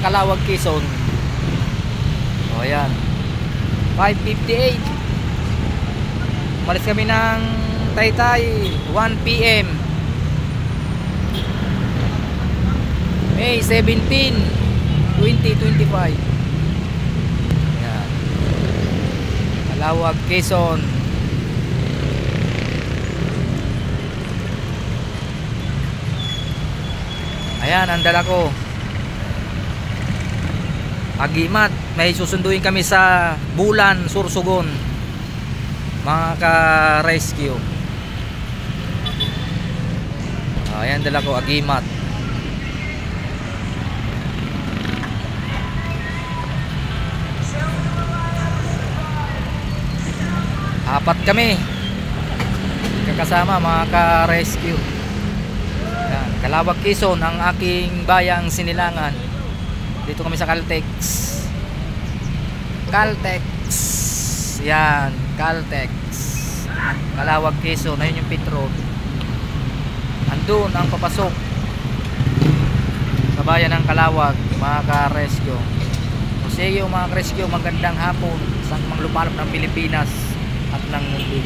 sa Calawag, Quezon. O ayan, 5:58. Umalis kami ng Taytay 1 PM, May 17, 2025. Ayan, Calawag, Quezon. Ayan, ang dala ko Agimat. May susunduin kami sa Bulan, Sursogon, mga ka-rescue. Ayan, dala ko Agimat. Apat kami kakasama, mga ka-rescue. Ayan, Calawag, Quezon, ang aking bayang Sinilangan. Dito kami sa Caltex. Yan, Caltex, Calawag, Quezon. Ayun yung pit road. Andun ang papasok sa bayan ng Calawag, mga ka-rescue. O sige mga ka-rescue, magandang hapon sa mga lupalop ng Pilipinas at ng mundo.